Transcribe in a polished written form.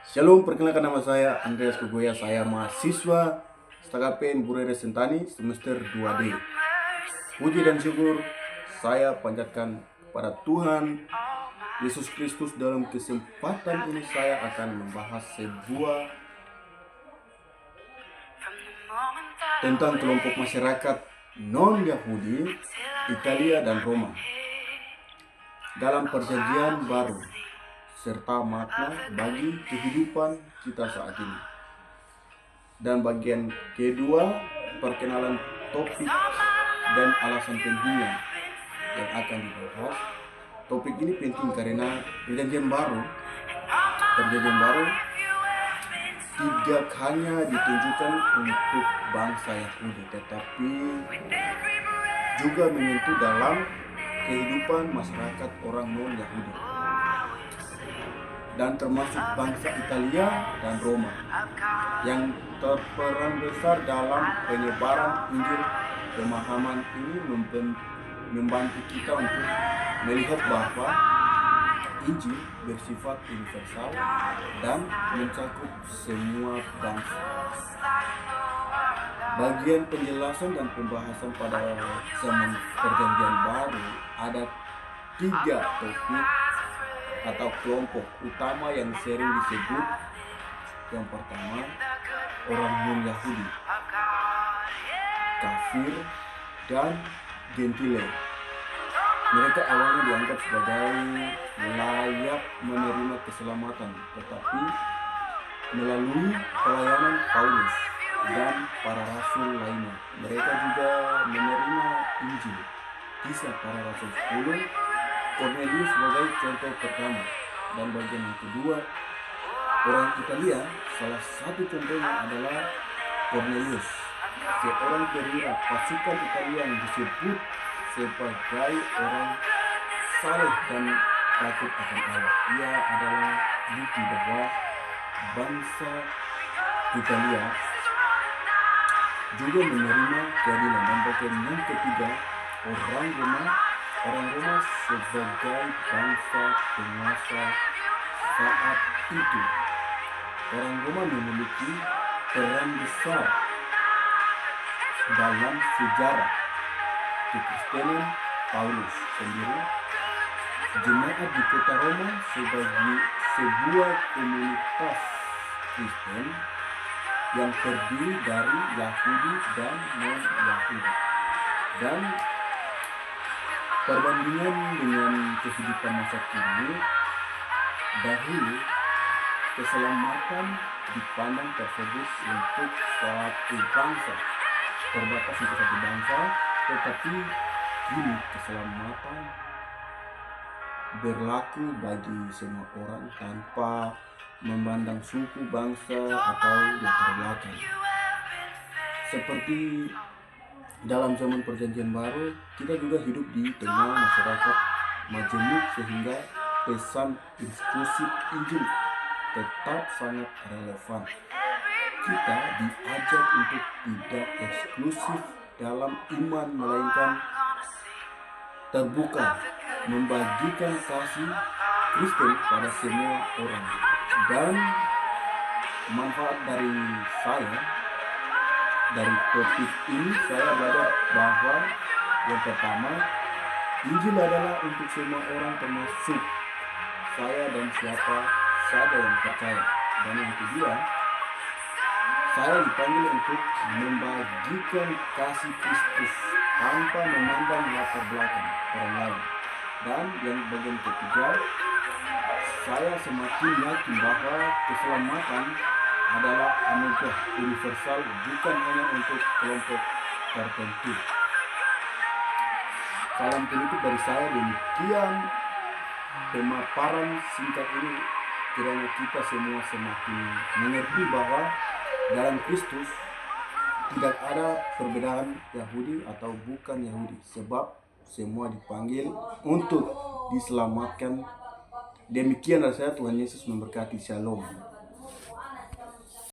Shalom, perkenalkan nama saya Andreas Kugoya. Saya mahasiswa STKPN Burere Sentani semester 2D. Puji dan syukur saya panjatkan pada Tuhan Yesus Kristus. Dalam kesempatan ini saya akan membahas sebuah tentang kelompok masyarakat non-Yahudi, Italia dan Roma dalam Perjanjian Baru, serta makna bagi kehidupan kita saat ini. Dan bagian kedua, perkenalan topik dan alasan pentingnya yang akan dibahas. Topik ini penting karena Perjanjian Baru tidak hanya ditunjukkan untuk bangsa Yahudi, tetapi juga menyentuh dalam kehidupan masyarakat orang non-Yahudi, dan termasuk bangsa Italia dan Roma yang berperan besar dalam penyebaran Injil. Pemahaman ini membantu kita untuk melihat bahwa Injil bersifat universal dan mencakup semua bangsa. Bagian penjelasan dan pembahasan pada zaman Perjanjian Baru ada 3 topik atau kelompok utama yang sering disebut. Yang pertama, orang non-Yahudi, kafir, dan gentile. Mereka awalnya dianggap sebagai layak menerima keselamatan, tetapi melalui pelayanan Paulus dan para rasul lainnya, mereka juga menerima Injil. Kisah Para Rasul 10, Cornelius sebagai contoh pertama. Dan bagian yang kedua, orang Italia. Salah satu contohnya adalah Cornelius, seorang perwira pasukan Italia yang disebut sebagai orang saleh dan takut akan Allah. Ia adalah bukti bahwa bangsa Italia juga menerima keadilan. Dan bagian yang ketiga, orang Roma sebagai bangsa penguasa saat itu. Orang Roma memiliki peran besar dalam sejarah kekristenan. Paulus sendiri, jemaat di kota Roma sebagai sebuah komunitas Kristen yang terdiri dari Yahudi dan non-Yahudi. Dan perbandingan dengan kehidupan masa kini, dahulu keselamatan dipandang tersebut untuk suatu bangsa, terbatas untuk satu bangsa, tetapi kini keselamatan berlaku bagi semua orang tanpa memandang suku, bangsa, atau latar belakang. Seperti dalam zaman Perjanjian Baru, kita juga hidup di tengah masyarakat majemuk, sehingga pesan inklusif Injil tetap sangat relevan. Kita diajak untuk tidak eksklusif dalam iman, melainkan terbuka, membagikan kasih Kristen pada semua orang. Dan manfaat dari topik ini, saya belajar bahwa yang pertama, Injil adalah untuk semua orang, termasuk saya dan siapa saja yang percaya. Dan yang kedua, saya dipanggil untuk membagikan kasih Kristus tanpa memandang latar belakang orang lain. Dan yang bagian ketiga, saya semakin yakin bahwa keselamatan adalah anugerah universal, bukan hanya untuk kelompok tertentu. Salam penutup dari saya. Demikian pemaparan singkat ini, kiranya kita semua semakin mengerti bahwa dalam Kristus tidak ada perbedaan Yahudi atau bukan Yahudi, sebab semua dipanggil untuk diselamatkan. Demikian dari saya. Tuhan Yesus memberkati. Shalom.